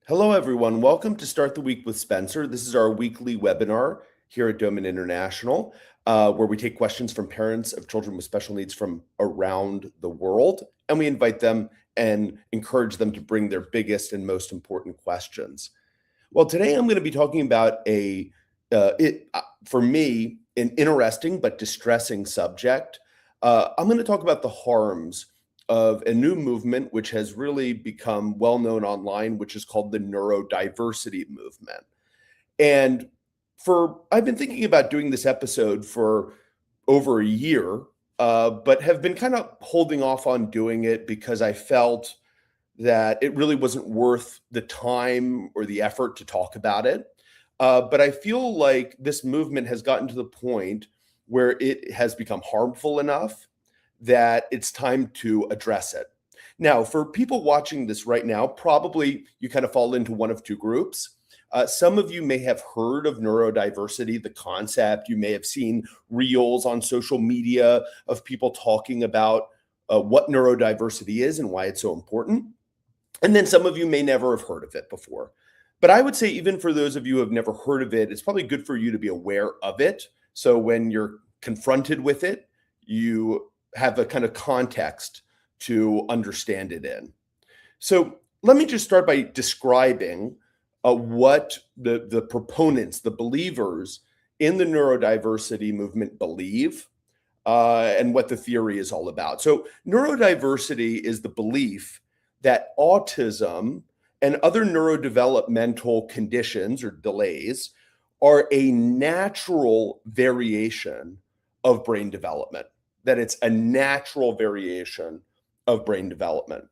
Hello, everyone. Welcome to Start the Week with Spencer. This is our weekly webinar here at Doman International, where we take questions from parents of children with special needs from around the world, and we invite them and encourage them to bring their biggest and most important questions. Well, today I'm going to be talking about for me, an interesting but distressing subject. I'm going to talk about the harms of a new movement which has really become well known online, which is called the neurodiversity movement. And I've been thinking about doing this episode for over a year, but have been kind of holding off on doing it because I felt that it really wasn't worth the time or the effort to talk about it. But I feel like this movement has gotten to the point where it has become harmful enough that it's time to address it. Now, for people watching this right now, probably you kind of fall into one of two groups. Some of you may have heard of neurodiversity, the concept. You may have seen reels on social media of people talking about what neurodiversity is and why it's so important. And then some of you may never have heard of it before. But I would say, even for those of you who have never heard of it, it's probably good for you to be aware of it. So when you're confronted with it, you have a kind of context to understand it in. So let me just start by describing what the proponents, the believers in the neurodiversity movement believe, and what the theory is all about. So neurodiversity is the belief that autism and other neurodevelopmental conditions or delays are a natural variation of brain development, that it's a natural variation of brain development.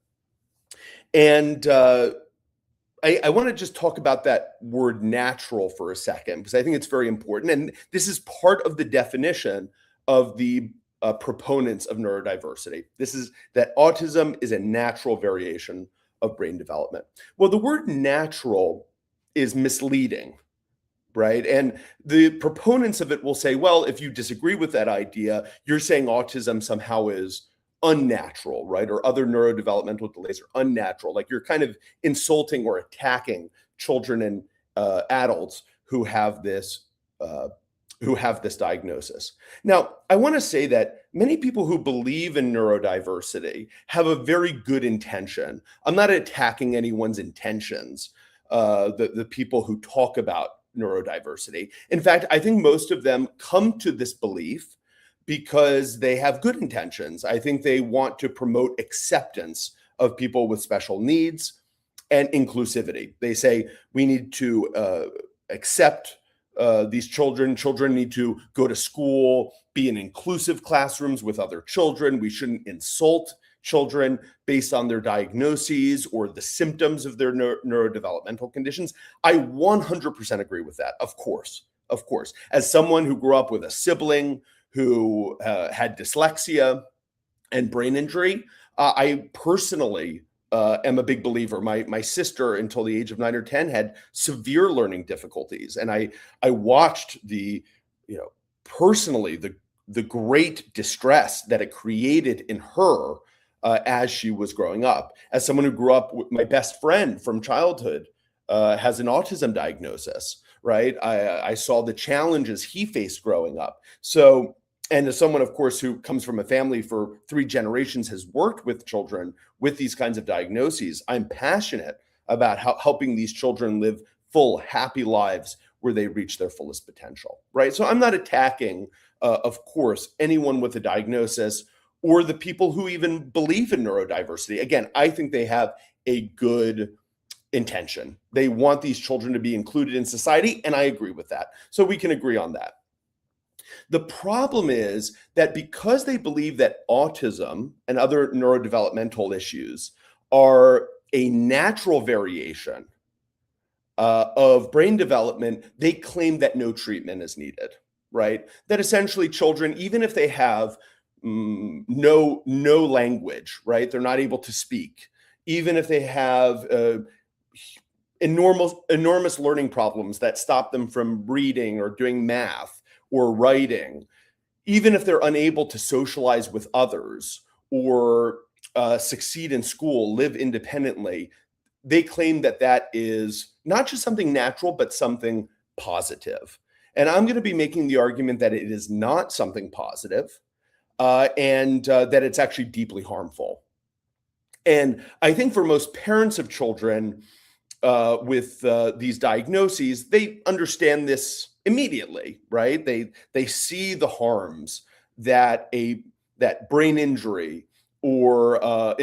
And I want to just talk about that word natural for a second, because I think it's very important. And this is part of the definition of the proponents of neurodiversity. This is that autism is a natural variation of brain development. Well, the word natural is misleading, right? And the proponents of it will say, well, if you disagree with that idea, you're saying autism somehow is unnatural, right? Or other neurodevelopmental delays are unnatural. Like, you're kind of insulting or attacking children and adults who have this diagnosis. Now, I want to say that many people who believe in neurodiversity have a very good intention. I'm not attacking anyone's intentions, the people who talk about neurodiversity. In fact, I think most of them come to this belief because they have good intentions. I think they want to promote acceptance of people with special needs and inclusivity. They say we need to accept these children. Children need to go to school, be in inclusive classrooms with other children. We shouldn't insult children based on their diagnoses or the symptoms of their neurodevelopmental conditions. I 100% agree with that, of course. As someone who grew up with a sibling who had dyslexia and brain injury, I personally am a big believer. My sister, until the age of 9 or 10, had severe learning difficulties, and I watched personally the great distress that it created in her as she was growing up. As someone who grew up with my best friend from childhood has an autism diagnosis, right? I saw the challenges he faced growing up. So, and as someone, of course, who comes from a family for 3 generations, has worked with children with these kinds of diagnoses, I'm passionate about helping these children live full, happy lives where they reach their fullest potential, right? So I'm not attacking, of course, anyone with a diagnosis or the people who even believe in neurodiversity. Again, I think they have a good intention. They want these children to be included in society, and I agree with that. So we can agree on that. The problem is that because they believe that autism and other neurodevelopmental issues are a natural variation of brain development, they claim that no treatment is needed, right? That essentially children, even if they have no language, right? They're not able to speak. Even if they have enormous learning problems that stop them from reading or doing math or writing, even if they're unable to socialize with others or succeed in school, live independently, they claim that that is not just something natural, but something positive. And I'm going to be making the argument that it is not something positive, and that it's actually deeply harmful. And I think for most parents of children with these diagnoses, they understand this immediately, right? They see the harms that that brain injury or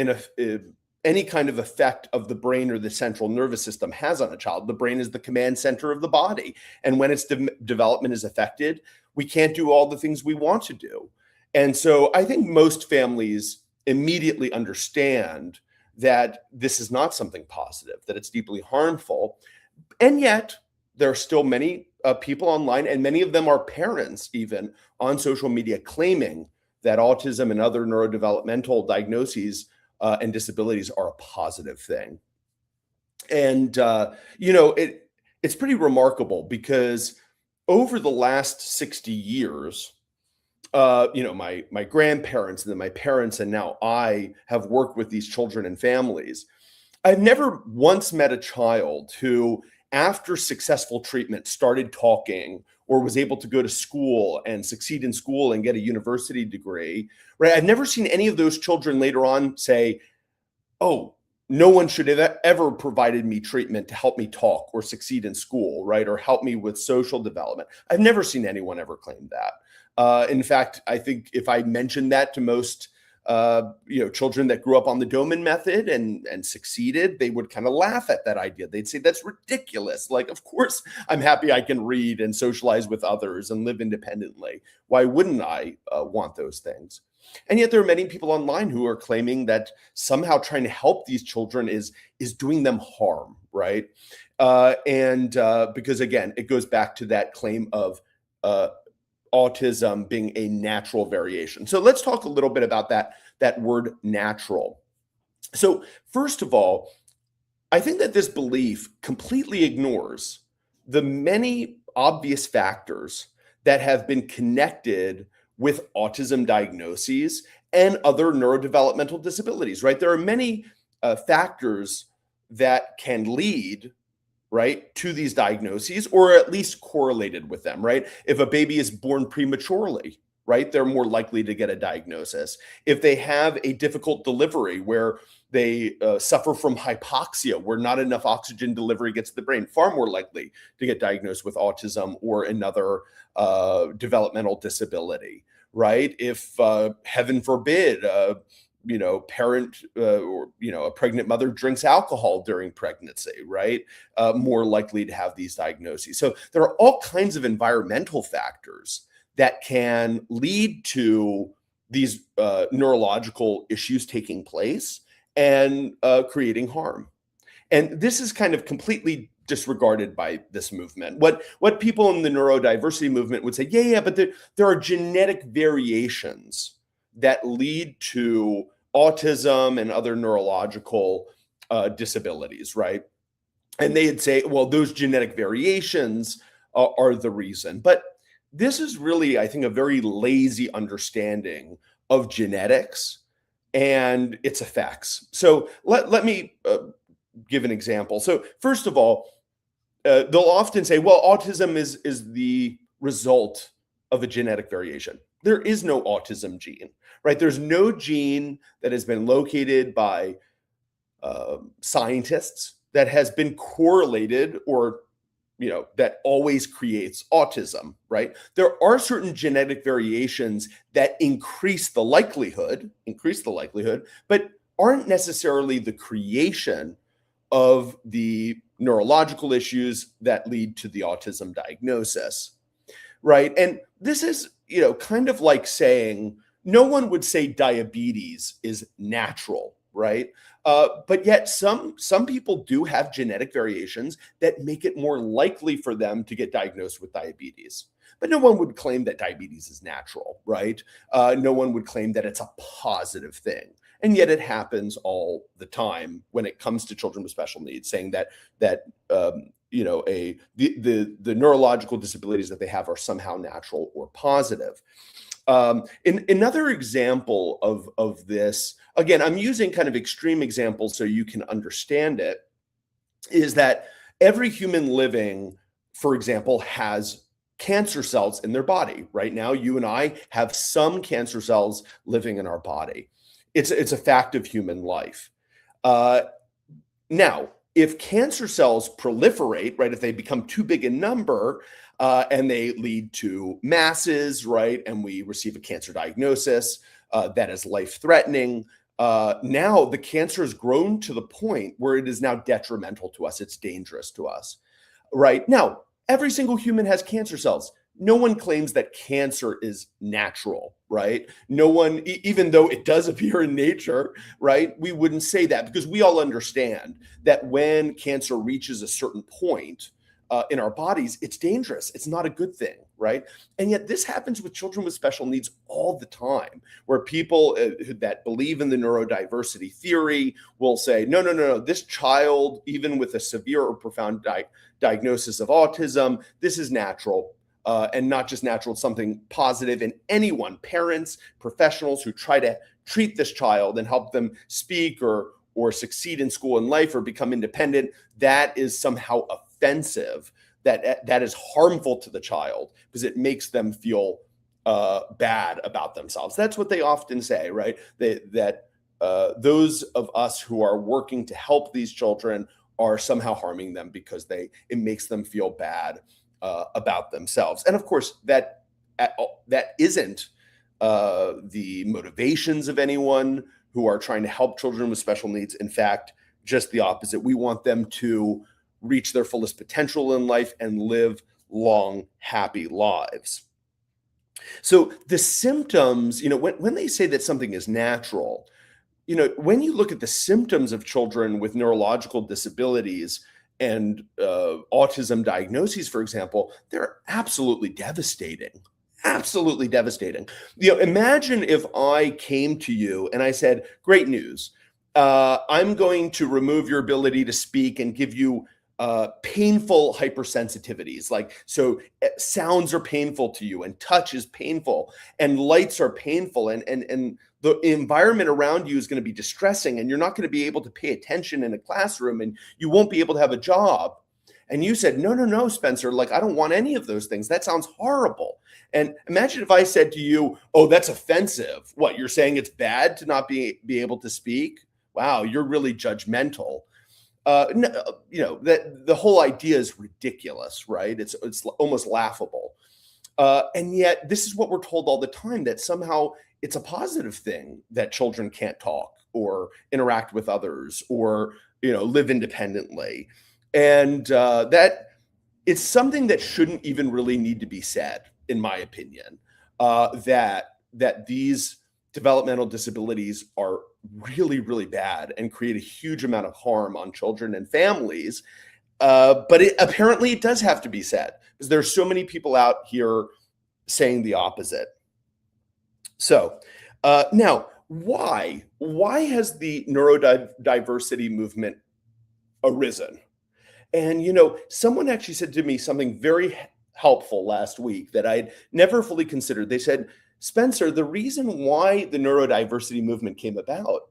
any kind of effect of the brain or the central nervous system has on a child. The brain is the command center of the body, and when its development is affected, we can't do all the things we want to do. And so I think most families immediately understand that this is not something positive, that it's deeply harmful. And yet, there are still many people online, and many of them are parents, even on social media, claiming that autism and other neurodevelopmental diagnoses and disabilities are a positive thing. And, it's pretty remarkable because over the last 60 years, my grandparents and then my parents and now I have worked with these children and families. I've never once met a child who, after successful treatment, started talking or was able to go to school and succeed in school and get a university degree, right? I've never seen any of those children later on say, oh, no one should have ever provided me treatment to help me talk or succeed in school, right? Or help me with social development. I've never seen anyone ever claim that. In fact, I think if I mentioned that to most children that grew up on the Doman Method and succeeded, they would kind of laugh at that idea. They'd say, that's ridiculous. Like, of course, I'm happy I can read and socialize with others and live independently. Why wouldn't I want those things? And yet there are many people online who are claiming that somehow trying to help these children is doing them harm, right? Because again, it goes back to that claim of autism being a natural variation. So let's talk a little bit about that word natural. So first of all, I think that this belief completely ignores the many obvious factors that have been connected with autism diagnoses and other neurodevelopmental disabilities, right? There are many factors that can lead, right, to these diagnoses, or at least correlated with them, right? If a baby is born prematurely, right, they're more likely to get a diagnosis. If they have a difficult delivery where they suffer from hypoxia, where not enough oxygen delivery gets to the brain, far more likely to get diagnosed with autism or another developmental disability, right? If heaven forbid, parent or a pregnant mother drinks alcohol during pregnancy, right? More likely to have these diagnoses. So there are all kinds of environmental factors that can lead to these neurological issues taking place and creating harm. And this is kind of completely disregarded by this movement. What people in the neurodiversity movement would say, yeah, but there are genetic variations that lead to autism and other neurological disabilities, right? And they'd say, well, those genetic variations are the reason. But this is really, I think, a very lazy understanding of genetics and its effects. So let me give an example. So first of all, they'll often say, well, autism is the result of a genetic variation. There is no autism gene, right? There's no gene that has been located by scientists that has been correlated or, that always creates autism, right? There are certain genetic variations that increase the likelihood, but aren't necessarily the creation of the neurological issues that lead to the autism diagnosis, right? And this is, kind of like saying, no one would say diabetes is natural, right? But yet some people do have genetic variations that make it more likely for them to get diagnosed with diabetes. But no one would claim that diabetes is natural, right? No one would claim that it's a positive thing. And yet it happens all the time when it comes to children with special needs, saying that the neurological disabilities that they have are somehow natural or positive. In another example of this, again, I'm using kind of extreme examples so you can understand it. is that every human living, for example, has cancer cells in their body. Right now, you and I have some cancer cells living in our body. It's a fact of human life. Uh, Now, if cancer cells proliferate, right, if they become too big in number, and they lead to masses, right, and we receive a cancer diagnosis that is life-threatening, now the cancer has grown to the point where it is now detrimental to us. It's dangerous to us, right? Now, every single human has cancer cells. No one claims that cancer is natural, right? No one, even though it does appear in nature, right? We wouldn't say that because we all understand that when cancer reaches a certain point in our bodies, it's dangerous. It's not a good thing, right? And yet, this happens with children with special needs all the time, where people that believe in the neurodiversity theory will say, no, no, no, no, this child, even with a severe or profound diagnosis of autism, this is natural. And not just natural, it's something positive. And anyone, parents, professionals who try to treat this child and help them speak or succeed in school and life or become independent, that is somehow offensive. That is harmful to the child because it makes them feel bad about themselves. That's what they often say, right? That those of us who are working to help these children are somehow harming them because it makes them feel bad about themselves. And of course, that isn't the motivations of anyone who are trying to help children with special needs. In fact, just the opposite. We want them to reach their fullest potential in life and live long, happy lives. So the symptoms, when they say that something is natural, when you look at the symptoms of children with neurological disabilities and autism diagnoses, for example, they're absolutely devastating. Absolutely devastating. Imagine if I came to you and I said, great news. I'm going to remove your ability to speak and give you painful hypersensitivities. So sounds are painful to you and touch is painful and lights are painful and the environment around you is going to be distressing and you're not going to be able to pay attention in a classroom and you won't be able to have a job. And you said, no, no, no, Spencer, I don't want any of those things. That sounds horrible. And imagine if I said to you, oh, that's offensive. What, you're saying it's bad to not be able to speak? Wow, you're really judgmental. That the whole idea is ridiculous, right? It's almost laughable. And yet this is what we're told all the time, that somehow it's a positive thing that children can't talk or interact with others or, live independently. And that it's something that shouldn't even really need to be said, in my opinion, that these developmental disabilities are really, really bad and create a huge amount of harm on children and families. But apparently it does have to be said because there's so many people out here saying the opposite. So now, why has the neurodiversity movement arisen? And, someone actually said to me something very helpful last week that I'd never fully considered. They said, Spencer, the reason why the neurodiversity movement came about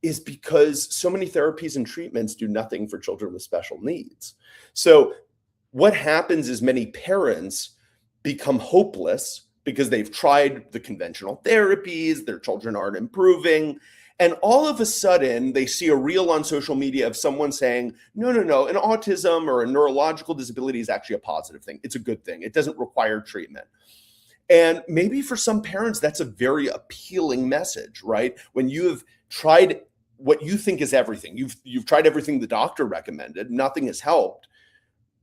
is because so many therapies and treatments do nothing for children with special needs. So what happens is many parents become hopeless because they've tried the conventional therapies, their children aren't improving. And all of a sudden, they see a reel on social media of someone saying, no, no, no, an autism or a neurological disability is actually a positive thing. It's a good thing. It doesn't require treatment. And maybe for some parents, that's a very appealing message, right? When you have tried what you think is everything, you've tried everything the doctor recommended, nothing has helped,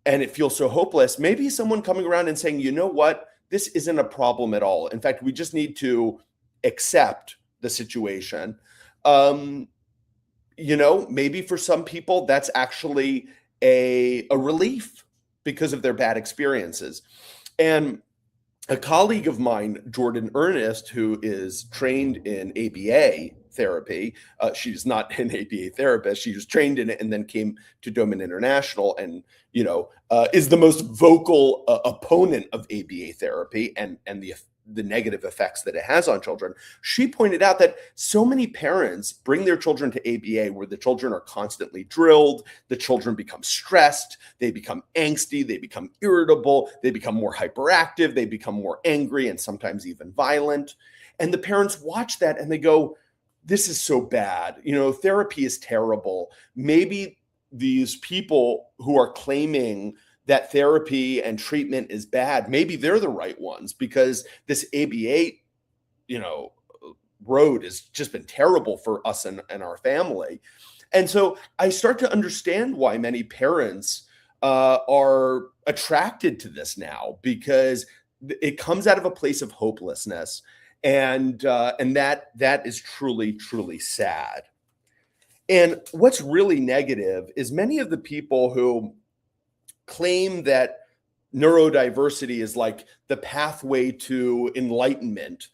and it feels so hopeless. Maybe someone coming around and saying, you know what, this isn't a problem at all. In fact, we just need to accept the situation. Maybe for some people, that's actually a relief because of their bad experiences. And a colleague of mine, Jordan Ernest, who is trained in ABA therapy, she's not an ABA therapist, she was trained in it and then came to Doman International and, is the most vocal opponent of ABA therapy and the negative effects that it has on children. She pointed out that so many parents bring their children to ABA where the children are constantly drilled, the children become stressed, they become angsty, they become irritable, they become more hyperactive, they become more angry and sometimes even violent. And the parents watch that and they go, this is so bad. Therapy is terrible. Maybe these people who are claiming that therapy and treatment is bad, maybe they're the right ones, because this ABA, road has just been terrible for us and our family. And so I start to understand why many parents are attracted to this now, because it comes out of a place of hopelessness. And that is truly, truly sad. And what's really negative is many of the people who claim that neurodiversity is like the pathway to enlightenment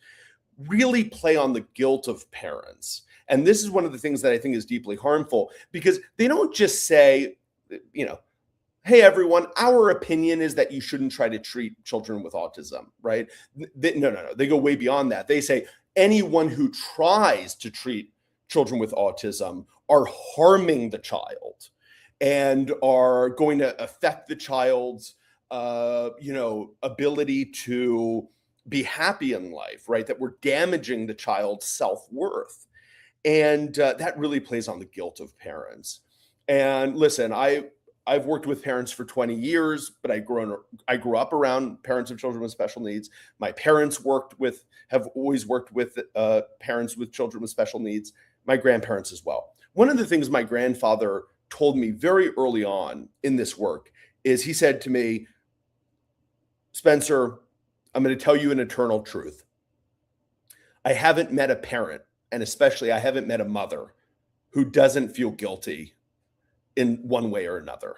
really play on the guilt of parents. And this is one of the things that I think is deeply harmful, because they don't just say, hey, everyone, our opinion is that you shouldn't try to treat children with autism, right? No. They go way beyond that. They say anyone who tries to treat children with autism are harming the child and are going to affect the child's, ability to be happy in life, right? That we're damaging the child's self-worth. And that really plays on the guilt of parents. And listen, I've worked with parents for 20 years, but I grew up around parents of children with special needs. My parents have always worked with parents with children with special needs, my grandparents as well. One of the things my grandfather told me very early on in this work is he said to me, Spencer, I'm going to tell you an eternal truth. I haven't met a parent, and especially I haven't met a mother who doesn't feel guilty in one way or another,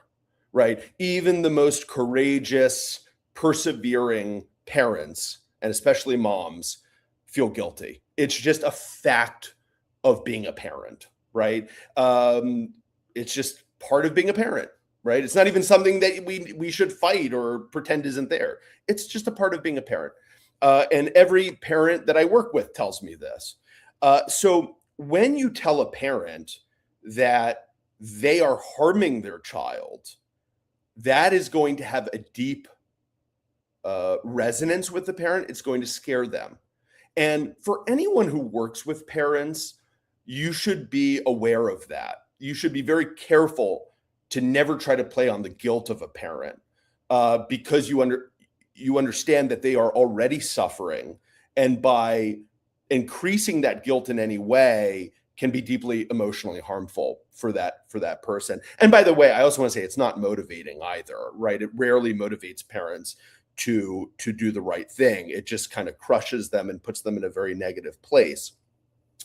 right? Even the most courageous, persevering parents, and especially moms, feel guilty. It's just a fact of being a parent, right? It's just part of being a parent, right? It's not even something that we should fight or pretend isn't there. It's just a part of being a parent. And every parent that I work with tells me this. So when you tell a parent that they are harming their child, that is going to have a deep resonance with the parent. It's going to scare them. And for anyone who works with parents, you should be aware of that. You should be very careful to never try to play on the guilt of a parent, because you understand that they are already suffering, and by increasing that guilt in any way can be deeply emotionally harmful for that person. And by the way, I also want to say it's not motivating either, right? It rarely motivates parents to do the right thing. It just kind of crushes them and puts them in a very negative place.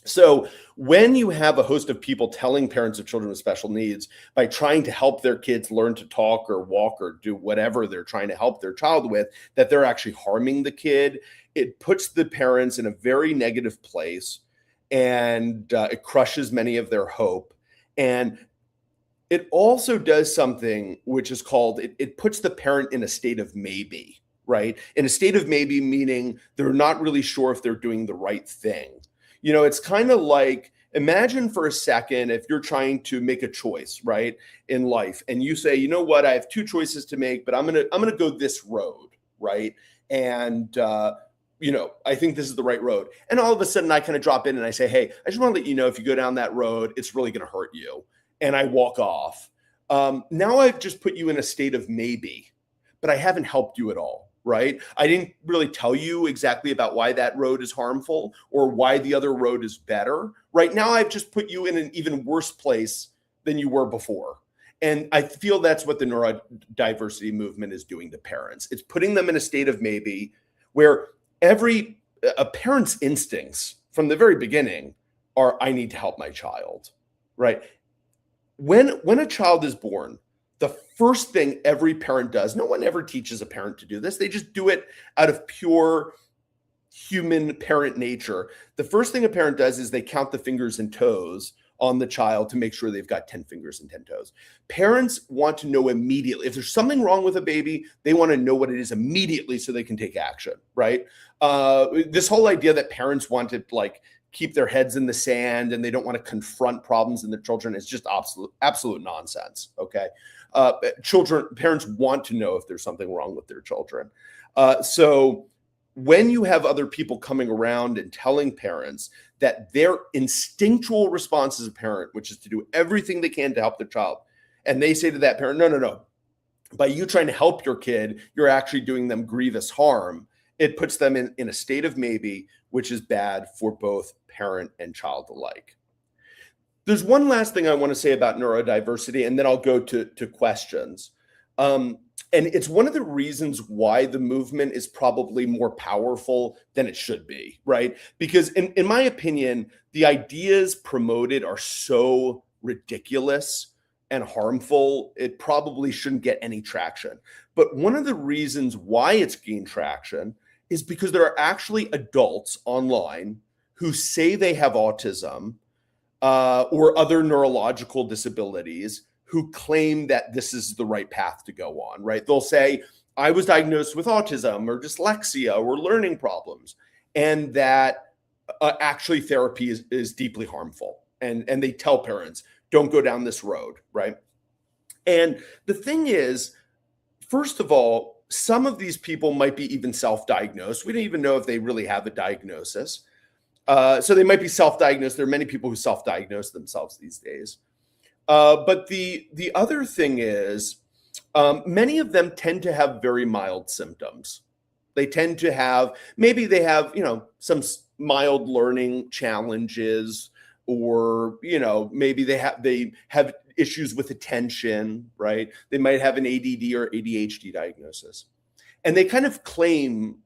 So when you have a host of people telling parents of children with special needs, by trying to help their kids learn to talk or walk or do whatever they're trying to help their child with, that they're actually harming the kid, it puts the parents in a very negative place, and it crushes many of their hope. And it also does something which is called, it puts the parent in a state of maybe, right? In a state of maybe, meaning they're not really sure if they're doing the right thing. It's kind of like, imagine for a second if you're trying to make a choice, right, in life, and you say, you know what, I have two choices to make, but I'm gonna go this road, right? And I think this is the right road. And all of a sudden, I kind of drop in and I say, hey, I just want to let you know, if you go down that road, it's really going to hurt you. And I walk off. Now I've just put you in a state of maybe, but I haven't helped you at all. Right? I didn't really tell you exactly about why that road is harmful or why the other road is better. Right now, I've just put you in an even worse place than you were before. And I feel that's what the neurodiversity movement is doing to parents. It's putting them in a state of maybe, where a parent's instincts from the very beginning are, I need to help my child, right? When a child is born, the first thing every parent does, no one ever teaches a parent to do this, they just do it out of pure human parent nature. The first thing a parent does is they count the fingers and toes on the child to make sure they've got 10 fingers and 10 toes. Parents want to know immediately. If there's something wrong with a baby, they want to know what it is immediately so they can take action, right? This whole idea that parents want to like keep their heads in the sand and they don't want to confront problems in their children is just absolute nonsense, okay? Parents want to know if there's something wrong with their children. So when you have other people coming around and telling parents that their instinctual response as a parent, which is to do everything they can to help their child, and they say to that parent, no, by you trying to help your kid, you're actually doing them grievous harm, it puts them in a state of maybe, which is bad for both parent and child alike. There's one last thing I want to say about neurodiversity, and then I'll go to questions. And it's one of the reasons why the movement is probably more powerful than it should be, right? Because in my opinion, the ideas promoted are so ridiculous and harmful, it probably shouldn't get any traction. But one of the reasons why it's gained traction is because there are actually adults online who say they have autism or other neurological disabilities who claim that this is the right path to go on, right? They'll say, I was diagnosed with autism or dyslexia or learning problems, and that actually therapy is deeply harmful. And they tell parents, don't go down this road, right? And the thing is, first of all, some of these people might be even self-diagnosed. We don't even know if they really have a diagnosis. So they might be self-diagnosed. There are many people who self-diagnose themselves these days. But the other thing is, many of them tend to have very mild symptoms. They tend to have, maybe they have, some mild learning challenges, or, maybe they have issues with attention, right? They might have an ADD or ADHD diagnosis. And they kind of claim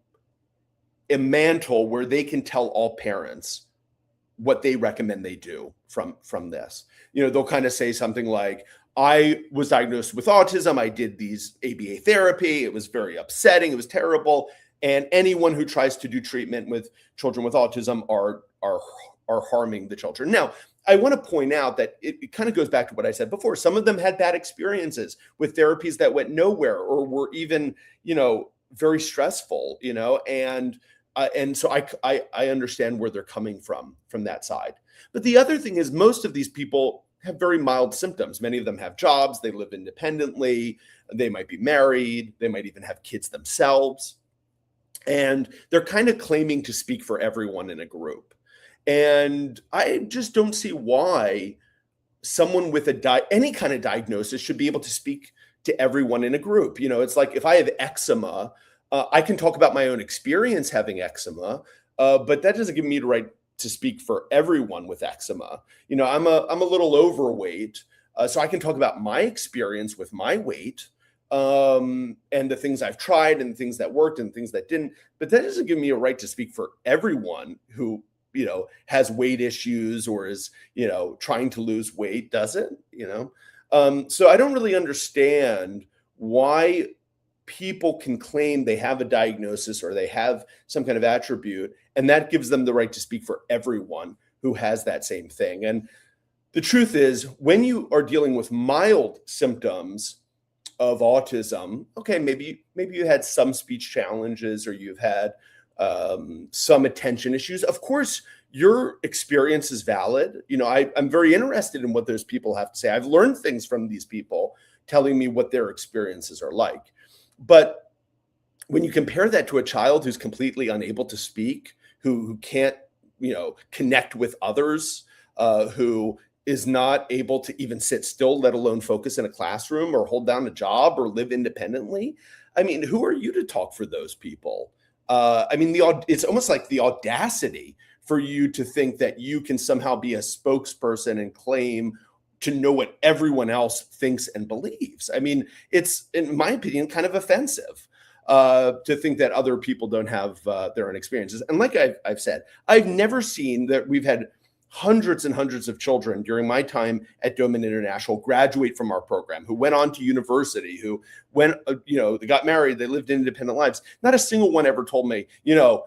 a mantle where they can tell all parents what they recommend they do from this. They'll kind of say something like, I was diagnosed with autism. I did these ABA therapy. It was very upsetting. It was terrible. And anyone who tries to do treatment with children with autism are harming the children. Now, I want to point out that it kind of goes back to what I said before. Some of them had bad experiences with therapies that went nowhere or were even, very stressful, and so I understand where they're coming from that side. But the other thing is, most of these people have very mild symptoms. Many of them have jobs. They live independently. They might be married. They might even have kids themselves. And they're kind of claiming to speak for everyone in a group. And I just don't see why someone with any kind of diagnosis should be able to speak to everyone in a group. It's like if I have eczema, I can talk about my own experience having eczema, but that doesn't give me the right to speak for everyone with eczema. I'm a little overweight, so I can talk about my experience with my weight, and the things I've tried and things that worked and things that didn't. But that doesn't give me a right to speak for everyone who has weight issues or is trying to lose weight, does it? So I don't really understand why people can claim they have a diagnosis or they have some kind of attribute, and that gives them the right to speak for everyone who has that same thing. And the truth is, when you are dealing with mild symptoms of autism, okay, maybe you had some speech challenges or you've had some attention issues. Of course, your experience is valid. I'm very interested in what those people have to say. I've learned things from these people telling me what their experiences are like. But when you compare that to a child who's completely unable to speak, who can't, connect with others, who is not able to even sit still, let alone focus in a classroom or hold down a job or live independently, who are you to talk for those people? It's almost like the audacity for you to think that you can somehow be a spokesperson and claim to know what everyone else thinks and believes. It's, in my opinion, kind of offensive to think that other people don't have their own experiences. And like I've said, I've never seen that. We've had hundreds and hundreds of children during my time at Doman International graduate from our program, who went on to university, who went, they got married, they lived independent lives. Not a single one ever told me, you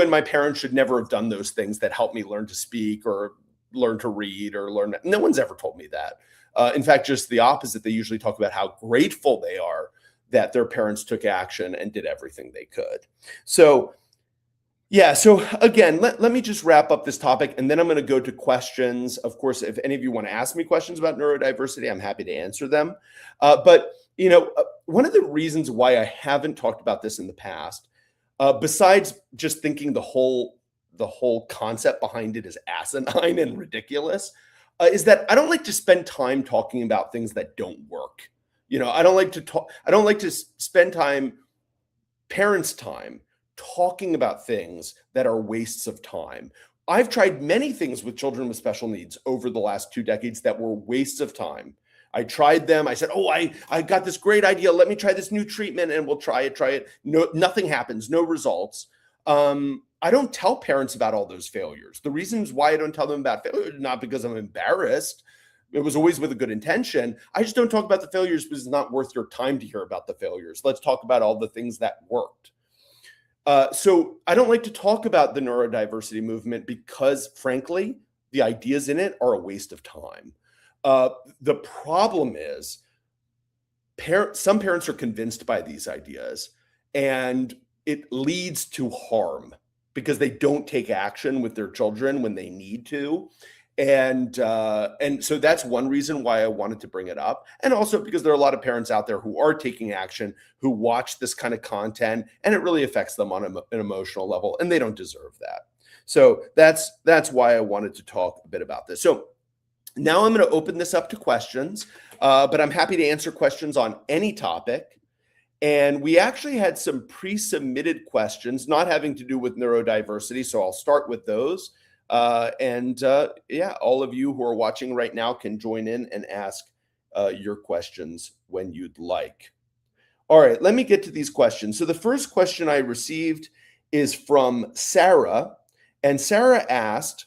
and my parents should never have done those things that helped me learn to speak, or learn to read or learn. No one's ever told me that. In fact, just the opposite. They usually talk about how grateful they are that their parents took action and did everything they could. So yeah, so again, let me just wrap up this topic, and then I'm going to go to questions. Of course, if any of you want to ask me questions about neurodiversity, I'm happy to answer them. But one of the reasons why I haven't talked about this in the past, besides just thinking the whole concept behind it is asinine and ridiculous, is that I don't like to spend time talking about things that don't work. I don't like to spend parents' time talking about things that are wastes of time. I've tried many things with children with special needs over the last 2 decades that were wastes of time. I tried them. I said, oh, I got this great idea. Let me try this new treatment and we'll try it. No, nothing happens, no results. I don't tell parents about all those failures. The reasons why I don't tell them about failure, not because I'm embarrassed. It was always with a good intention. I just don't talk about the failures because it's not worth your time to hear about the failures. Let's talk about all the things that worked. So I don't like to talk about the neurodiversity movement because, frankly, the ideas in it are a waste of time. The problem is some parents are convinced by these ideas, and it leads to harm because they don't take action with their children when they need to. And so that's one reason why I wanted to bring it up. And also because there are a lot of parents out there who are taking action, who watch this kind of content, and it really affects them on an emotional level, and they don't deserve that. So that's why I wanted to talk a bit about this. So now I'm going to open this up to questions, but I'm happy to answer questions on any topic. And we actually had some pre-submitted questions not having to do with neurodiversity, so I'll start with those. Yeah, all of you who are watching right now can join in and ask your questions when you'd like. All right, let me get to these questions. So the first question I received is from Sarah, and Sarah asked,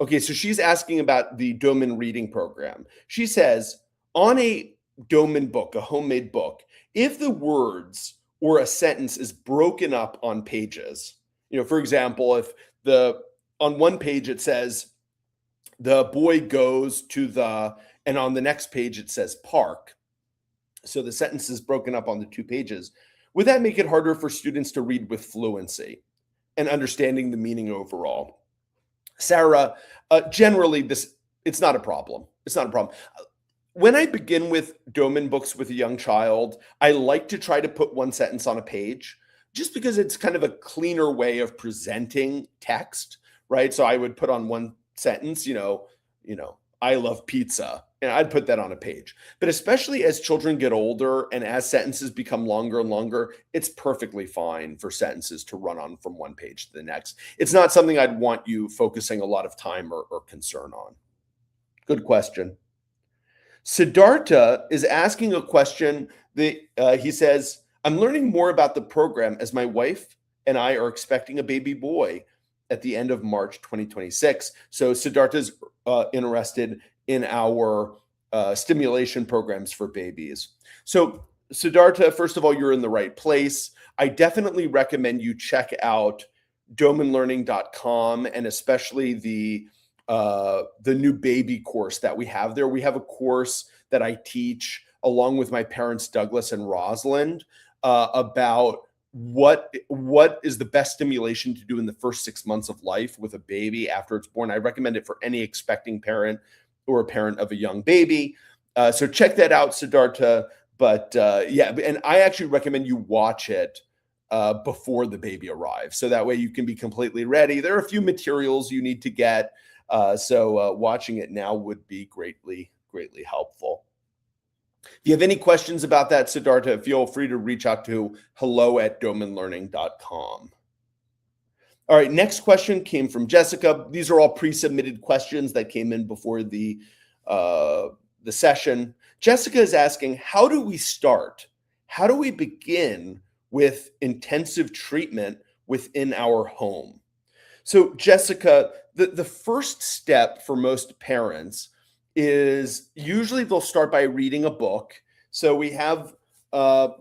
okay, so she's asking about the Doman reading program. She says, on a Doman book, a homemade book, if the words or a sentence is broken up on pages, for example, if on one page it says, the boy goes to and on the next page it says park. So the sentence is broken up on the 2 pages. Would that make it harder for students to read with fluency and understanding the meaning overall? Sarah, generally it's not a problem. It's not a problem. When I begin with Doman books with a young child, I like to try to put one sentence on a page just because it's kind of a cleaner way of presenting text, right? So I would put on one sentence, I love pizza, and I'd put that on a page. But especially as children get older and as sentences become longer and longer, it's perfectly fine for sentences to run on from one page to the next. It's not something I'd want you focusing a lot of time or concern on. Good question. Siddhartha is asking a question that he says, I'm learning more about the program as my wife and I are expecting a baby boy at the end of March 2026. So Siddhartha's interested in our stimulation programs for babies. So Siddhartha, first of all, you're in the right place. I definitely recommend you check out domanlearning.com and especially the new baby course that we have there. We have a course that I teach along with my parents, Douglas and Rosalind, about what is the best stimulation to do in the first 6 months of life with a baby after it's born. I recommend it for any expecting parent or a parent of a young baby. So check that out, Siddhartha. But yeah, and I actually recommend you watch it before the baby arrives. So that way you can be completely ready. There are a few materials you need to get. So watching it now would be greatly helpful. If you have any questions about that, Siddhartha, feel free to reach out to hello@domanlearning.com. All right, next question came from Jessica. These are all pre-submitted questions that came in before the session. Jessica is asking, how do we start? How do we begin with intensive treatment within our home? So Jessica, the first step for most parents is usually they'll start by reading a book. So we have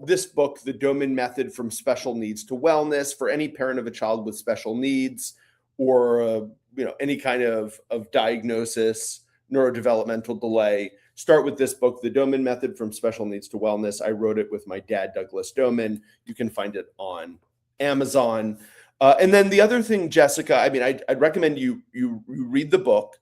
this book, The Doman Method from Special Needs to Wellness, for any parent of a child with special needs or any kind of diagnosis, neurodevelopmental delay, start with this book, The Doman Method from Special Needs to Wellness. I wrote it with my dad, Douglas Doman. You can find it on Amazon. And then the other thing, Jessica, I mean, I'd recommend you read the book.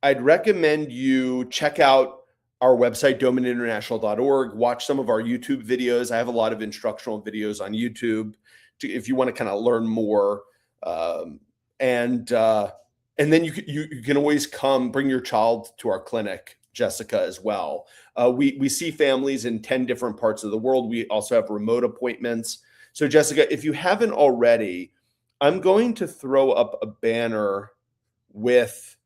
I'd recommend you check out our website, domaninternational.org, watch some of our YouTube videos. I have a lot of instructional videos on YouTube if you want to kind of learn more. And then you can always bring your child to our clinic, Jessica, as well. We see families in 10 different parts of the world. We also have remote appointments. So Jessica, if you haven't already, I'm going to throw up a banner with,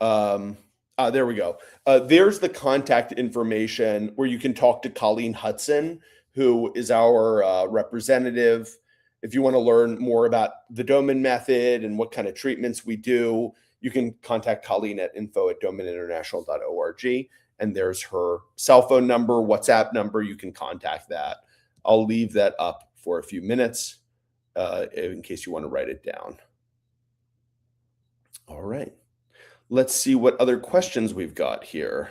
there we go. There's the contact information where you can talk to Colleen Hudson, who is our representative. If you want to learn more about the Doman Method and what kind of treatments we do, you can contact Colleen at info@domaninternational.org. And there's her cell phone number, WhatsApp number. You can contact that. I'll leave that up for a few minutes in case you want to write it down. All right. Let's see what other questions we've got here.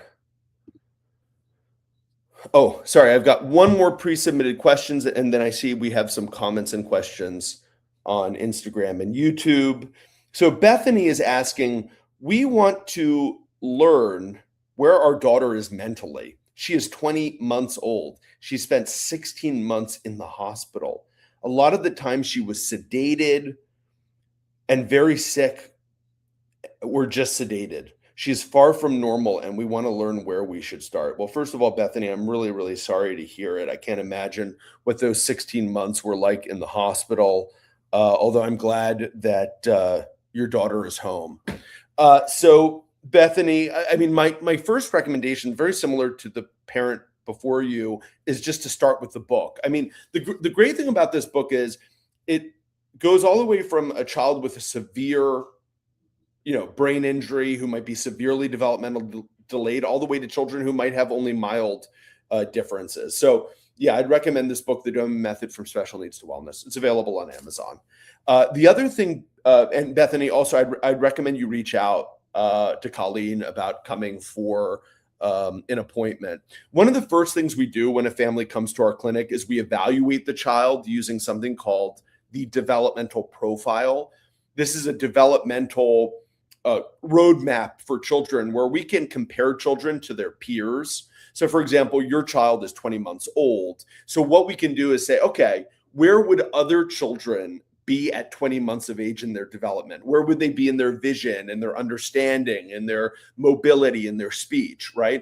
Oh, sorry, I've got one more pre-submitted questions, and then I see we have some comments and questions on Instagram and YouTube. So Bethany is asking, we want to learn where our daughter is mentally. She is 20 months old. She spent 16 months in the hospital. A lot of the time she was sedated and very sick. We're just sedated. She's far from normal, and we want to learn where we should start. Well, first of all, Bethany, I'm really, really sorry to hear it. I can't imagine what those 16 months were like in the hospital, although I'm glad that your daughter is home. So, Bethany, I mean, my first recommendation, very similar to the parent before you, is just to start with the book. I mean, the great thing about this book is it goes all the way from a child with a severe brain injury who might be severely developmental delayed, all the way to children who might have only mild differences. So yeah, I'd recommend this book, The Doman Method from Special Needs to Wellness. It's available on Amazon. The other thing, and Bethany, also, I'd recommend you reach out to Colleen about coming for an appointment. One of the first things we do when a family comes to our clinic is we evaluate the child using something called the developmental profile. This is a developmental roadmap for children where we can compare children to their peers. So for example, your child is 20 months old. So what we can do is say, okay, where would other children be at 20 months of age in their development? Where would they be in their vision and their understanding and their mobility and their speech, right?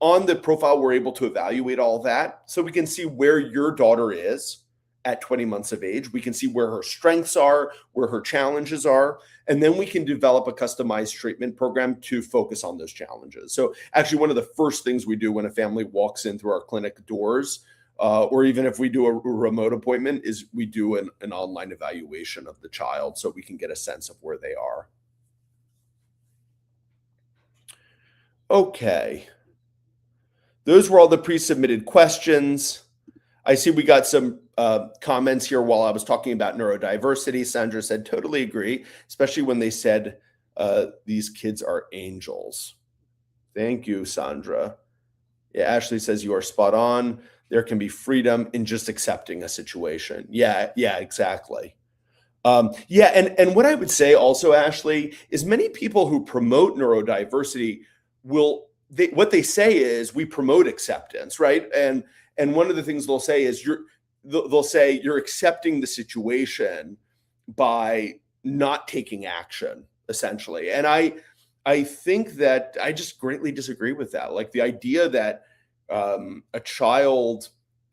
On the profile, we're able to evaluate all that. So we can see where your daughter is at 20 months of age. We can see where her strengths are, where her challenges are, and then we can develop a customized treatment program to focus on those challenges. So actually, one of the first things we do when a family walks in through our clinic doors, or even if we do a remote appointment, is we do an online evaluation of the child so we can get a sense of where they are. Okay. Those were all the pre-submitted questions. I see we got some comments here while I was talking about neurodiversity. Sandra said, totally agree, especially when they said these kids are angels. Thank you, Sandra. Yeah, Ashley says you are spot on. There can be freedom in just accepting a situation. Yeah, exactly. And what I would say also, Ashley, is many people who promote neurodiversity what they say is we promote acceptance, right? And one of the things they'll say is they'll say you're accepting the situation by not taking action, essentially. And I think that I just greatly disagree with that. Like the idea that a child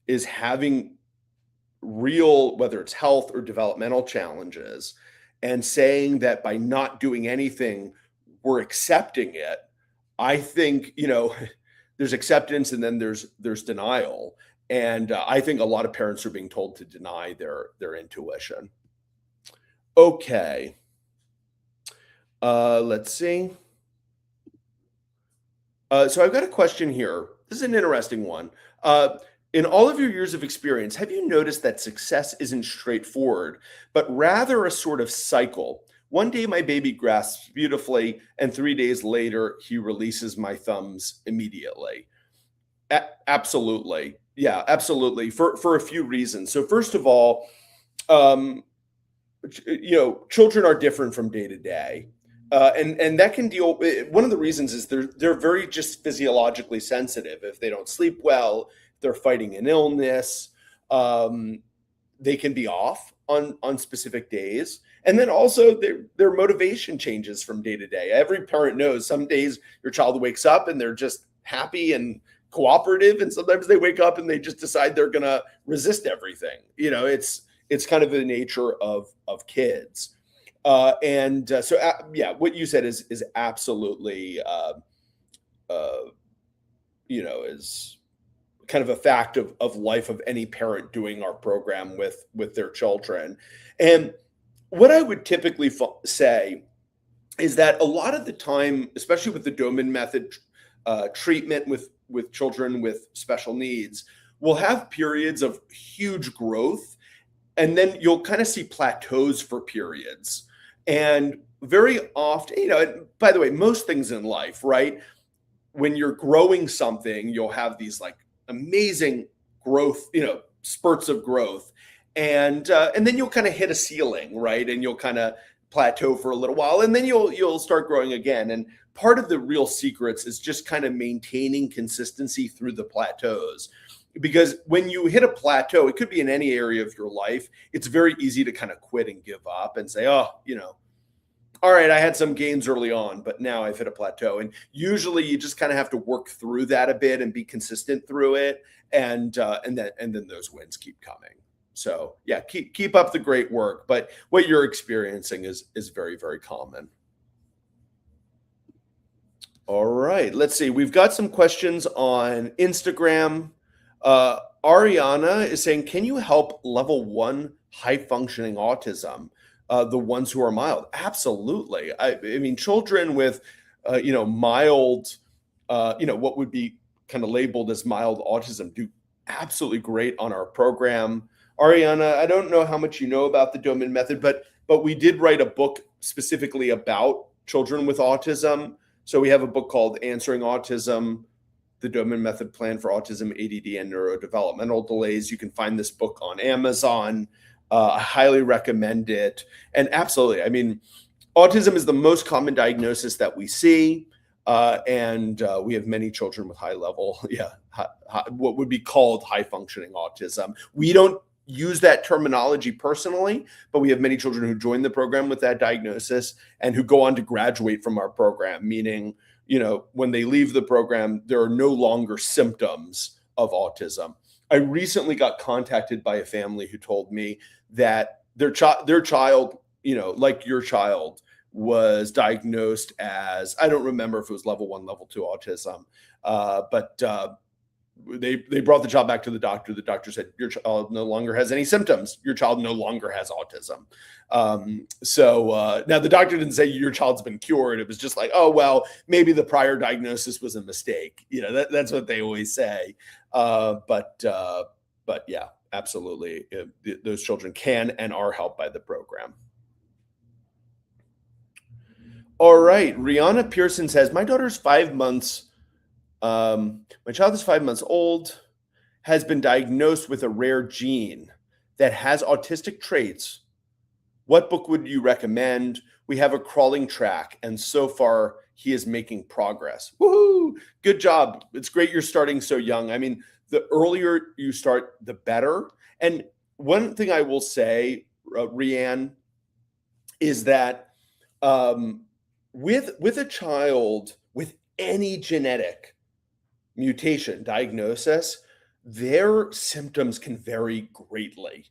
is having real, whether it's health or developmental challenges, and saying that by not doing anything, we're accepting it. I think, there's acceptance and then there's denial. And I think a lot of parents are being told to deny their intuition. Okay. Let's see. So I've got a question here. This is an interesting one. In all of your years of experience, have you noticed that success isn't straightforward, but rather a sort of cycle One day my baby grasps beautifully, and 3 days later, he releases my thumbs immediately. Absolutely. Yeah, absolutely. For a few reasons. So first of all, um, children are different from day to day. And that can deal. One of the reasons is they're very just physiologically sensitive. If they don't sleep well, they're fighting an illness. Um, they can be off on specific days, and then also their motivation changes from day to day. Every parent knows some days your child wakes up and they're just happy and cooperative, and sometimes they wake up and they just decide they're gonna resist everything. It's kind of the nature of kids. Yeah, what you said is absolutely uh, is kind of a fact of life of any parent doing our program with their children. And what I would typically say is that a lot of the time, especially with the Doman method treatment with children with special needs, we'll have periods of huge growth, and then you'll kind of see plateaus for periods. And very often, and by the way, most things in life, right? When you're growing something, you'll have these like amazing growth, spurts of growth, and then you'll kind of hit a ceiling, right? And you'll kind of plateau for a little while, and then you'll start growing again. And part of the real secrets is just kind of maintaining consistency through the plateaus. Because when you hit a plateau, it could be in any area of your life, it's very easy to kind of quit and give up and say, oh, all right, I had some gains early on, but now I've hit a plateau. And usually you just kind of have to work through that a bit and be consistent through it. And then those wins keep coming. So yeah, keep up the great work. But what you're experiencing is very, very common. All right, let's see. We've got some questions on Instagram. Ariana is saying, can you help level 1 high functioning autism, the ones who are mild? Absolutely. I mean, children with, mild, what would be kind of labeled as mild autism do absolutely great on our program. Ariana, I don't know how much you know about the Doman method, but we did write a book specifically about children with autism. So we have a book called Answering Autism, the Doman Method Plan for Autism, ADD, and Neurodevelopmental Delays. You can find this book on Amazon. I highly recommend it. And absolutely, I mean, autism is the most common diagnosis that we see. And we have many children with high level, what would be called high functioning autism. We don't use that terminology personally, but we have many children who join the program with that diagnosis and who go on to graduate from our program, meaning, when they leave the program, there are no longer symptoms of autism. I recently got contacted by a family who told me that their child, like your child, was diagnosed as, I don't remember if it was level 1, level 2 autism, but they brought the child back to the doctor. The doctor said, your child no longer has any symptoms. Your child no longer has autism. So now the doctor didn't say your child's been cured. It was just like, oh, well, maybe the prior diagnosis was a mistake. That's what they always say. But yeah, absolutely. Those children can and are helped by the program. All right. Rihanna Pearson says, my daughter's 5 months. My child is 5 months old, has been diagnosed with a rare gene that has autistic traits. What book would you recommend? We have a crawling track, and so far he is making progress. Woohoo! Good job. It's great you're starting so young. I mean, the earlier you start, the better. And one thing I will say, Rianne, is that with a child with any genetic mutation diagnosis, their symptoms can vary greatly,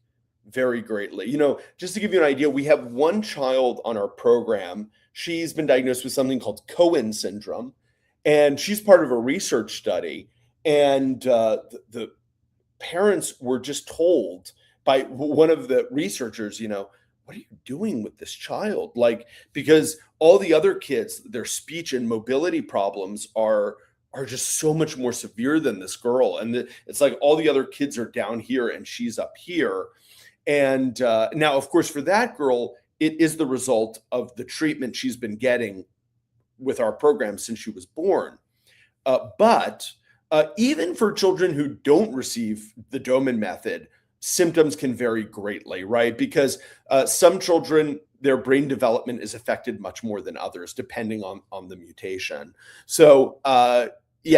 very greatly. Just to give you an idea, we have one child on our program. She's been diagnosed with something called Cohen syndrome, and she's part of a research study. And the parents were just told by one of the researchers, what are you doing with this child? Because all the other kids, their speech and mobility problems are just so much more severe than this girl. And it's like all the other kids are down here and she's up here. And now, of course, for that girl, it is the result of the treatment she's been getting with our program since she was born. But even for children who don't receive the Doman method, symptoms can vary greatly, right? Because some children, their brain development is affected much more than others, depending on the mutation. So,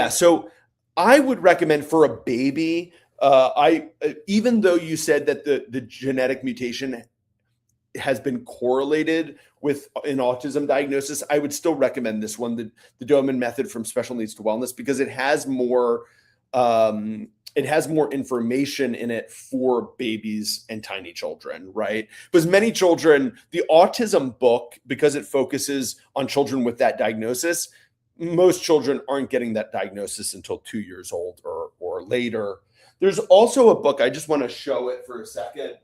so I would recommend for a baby, even though you said that the genetic mutation has been correlated with an autism diagnosis, I would still recommend this one, the Doman method from special needs to wellness, because it has more information in it for babies and tiny children, right? Because many children, the autism book, because it focuses on children with that diagnosis, most children aren't getting that diagnosis until 2 years old or later. There's also a book, I just want to show it for a second.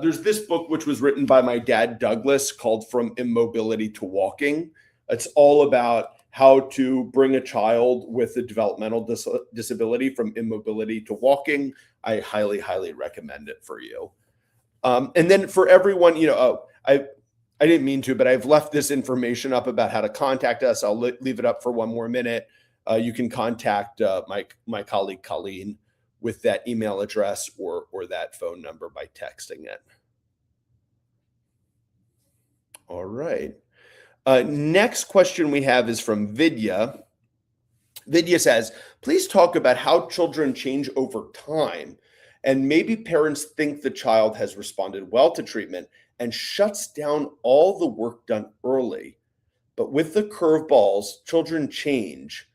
There's this book, which was written by my dad, Douglas, called From Immobility to Walking. It's all about how to bring a child with a developmental disability from immobility to walking. I highly, highly recommend it for you. And then for everyone, I didn't mean to, but I've left this information up about how to contact us. I'll leave it up for one more minute. You can contact my colleague, Colleen, with that email address or that phone number by texting it. All right. Next question we have is from Vidya. Vidya says, please talk about how children change over time, and maybe parents think the child has responded well to treatment and shuts down all the work done early. But with the curveballs, children change,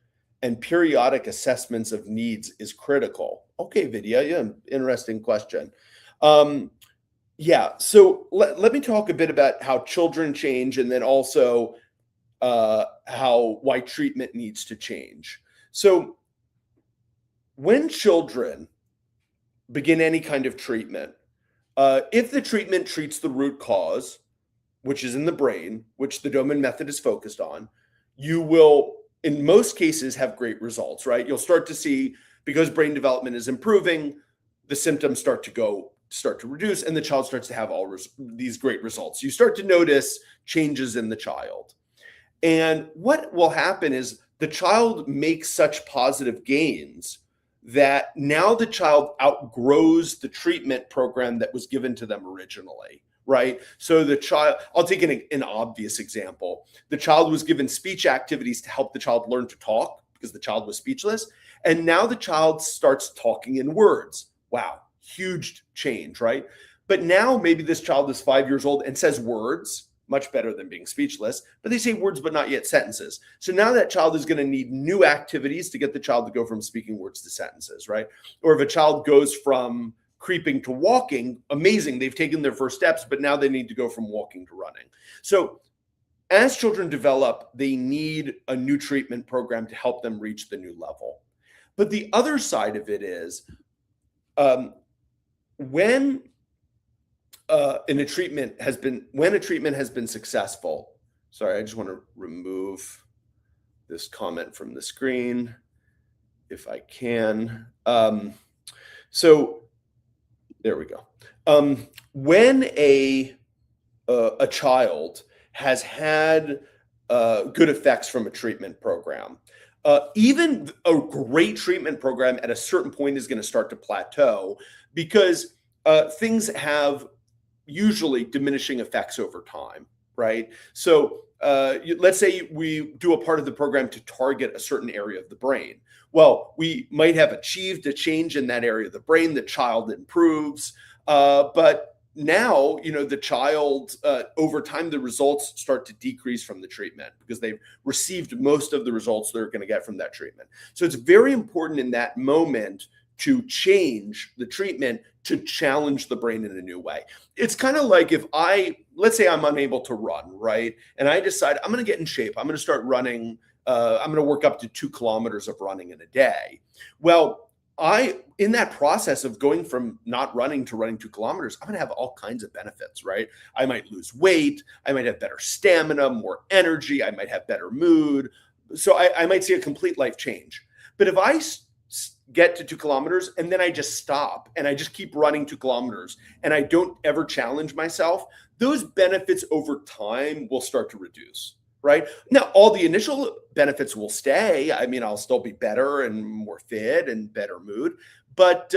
and periodic assessments of needs is critical. Okay, Vidya, yeah, interesting question. So let me talk a bit about how children change, and then also why treatment needs to change. So when children begin any kind of treatment, if the treatment treats the root cause, which is in the brain, which the Doman method is focused on, you will, in most cases, have great results, right? You'll start to see, because brain development is improving, the symptoms start to reduce, and the child starts to have all these great results. You start to notice changes in the child. And what will happen is the child makes such positive gains that now the child outgrows the treatment program that was given to them originally, right? So the child, I'll take an obvious example. The child was given speech activities to help the child learn to talk because the child was speechless. And now the child starts talking in words. Wow, huge change, right? But now maybe this child is 5 years old and says words, much better than being speechless, but they say words but not yet sentences. So now that child is going to need new activities to get the child to go from speaking words to sentences, right? Or if a child goes from creeping to walking, amazing, they've taken their first steps, but now they need to go from walking to running. So as children develop, they need a new treatment program to help them reach the new level. But the other side of it is when a treatment has been successful. Sorry, I just want to remove this comment from the screen if I can. So there we go. When a child has had good effects from a treatment program, even a great treatment program at a certain point is going to start to plateau, because things have usually diminishing effects over time, right? So let's say we do a part of the program to target a certain area of the brain. Well, we might have achieved a change in that area of the brain. The child improves, but now, the child, over time, the results start to decrease from the treatment because they've received most of the results they're going to get from that treatment. So it's very important in that moment to change the treatment to challenge the brain in a new way. It's kind of like if let's say I'm unable to run, right? And I decide I'm going to get in shape. I'm going to start running. I'm going to work up to 2 kilometers of running in a day. Well, in that process of going from not running to running 2 kilometers, I'm going to have all kinds of benefits, right? I might lose weight. I might have better stamina, more energy. I might have better mood. So I might see a complete life change. But if I get to 2 kilometers and then I just stop and I just keep running 2 kilometers and I don't ever challenge myself, those benefits over time will start to reduce. Right now, all the initial benefits will stay. I mean, I'll still be better and more fit and better mood, but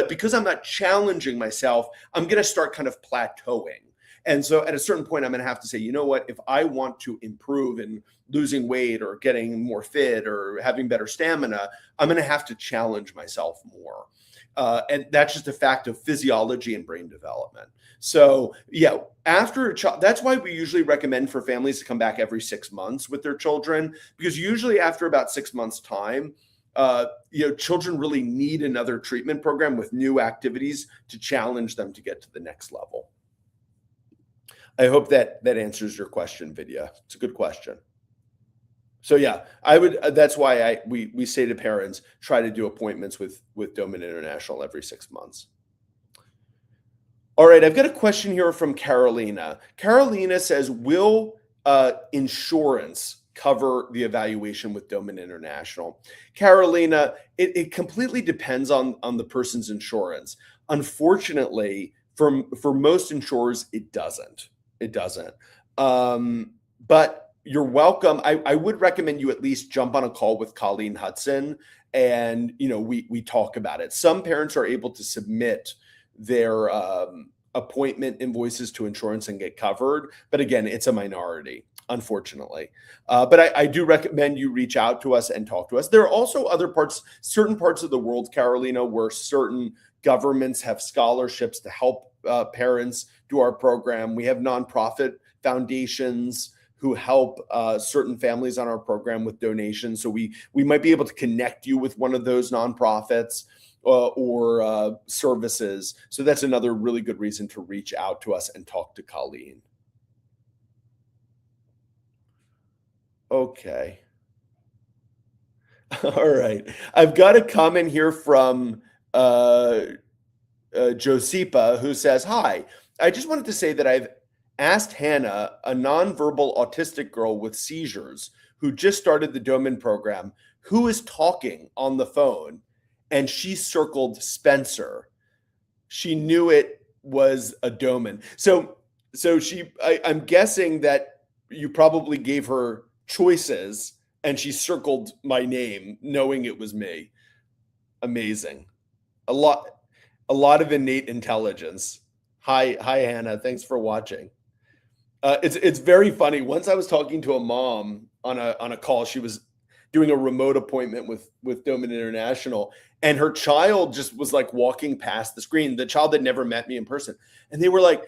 because I'm not challenging myself, I'm going to start kind of plateauing. And so at a certain point, I'm going to have to say, you know what, if I want to improve in losing weight or getting more fit or having better stamina, I'm going to have to challenge myself more. And that's just a fact of physiology and brain development. So yeah, after a child, that's why we usually recommend for families to come back every 6 months with their children, because usually after about 6 months time, children really need another treatment program with new activities to challenge them to get to the next level. I hope that answers your question, Vidya. It's a good question. So yeah, I would. That's why we say to parents, try to do appointments with Doman International every 6 months. All right, I've got a question here from Carolina. Carolina says, will insurance cover the evaluation with Doman International? Carolina, it completely depends on the person's insurance. Unfortunately, for most insurers, it doesn't. It doesn't. But you're welcome. I would recommend you at least jump on a call with Colleen Hudson, and we talk about it. Some parents are able to submit their appointment invoices to insurance and get covered, but again, it's a minority, unfortunately. But I do recommend you reach out to us and talk to us. There are also certain parts of the world, Carolina, where certain governments have scholarships to help parents do our program. We have nonprofit foundations who help certain families on our program with donations. So we might be able to connect you with one of those nonprofits or services. So that's another really good reason to reach out to us and talk to Colleen. Okay. All right. I've got a comment here from Josipa, who says, hi, I just wanted to say that I've asked Hannah, a nonverbal autistic girl with seizures who just started the Doman program, who is talking on the phone, and she circled Spencer. She knew it was a Doman. So I'm guessing that you probably gave her choices and she circled my name knowing it was me. Amazing. A lot of innate intelligence. Hi Hannah, thanks for watching. It's very funny. Once I was talking to a mom on a call. She was doing a remote appointment with Doman International, and her child just was like walking past the screen. The child had never met me in person, and they were like,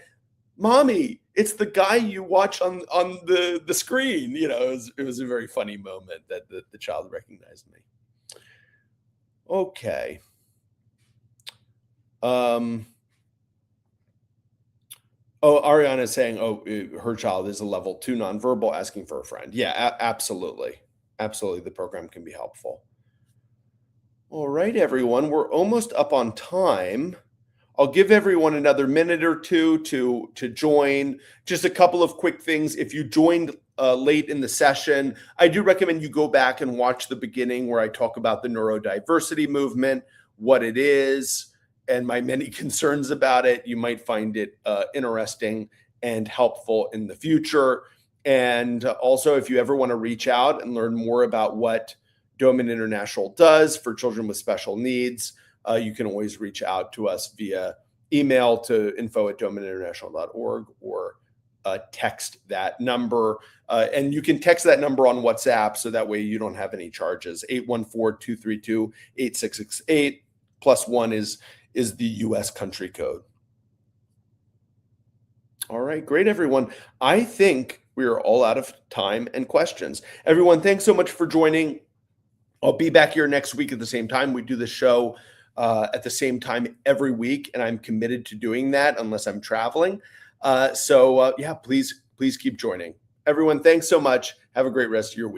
"Mommy, it's the guy you watch on the screen." It was a very funny moment that the child recognized me. Okay. Ariana is saying, her child is a level 2 nonverbal, asking for a friend. Yeah, absolutely. Absolutely. The program can be helpful. All right, everyone, we're almost up on time. I'll give everyone another minute or two to join. Just a couple of quick things. If you joined late in the session, I do recommend you go back and watch the beginning where I talk about the neurodiversity movement, what it is, and my many concerns about it. You might find it interesting and helpful in the future. And also, if you ever want to reach out and learn more about what Doman International does for children with special needs, you can always reach out to us via email to info@domaninternational.org or text that number. And you can text that number on WhatsApp, so that way you don't have any charges. 814-232-8668 +1 is the US country code. All right, great, everyone. I think we are all out of time and questions. Everyone, thanks so much for joining. I'll be back here next week at the same time. We do the show at the same time every week, and I'm committed to doing that unless I'm traveling. Yeah, please keep joining. Everyone, thanks so much. Have a great rest of your week.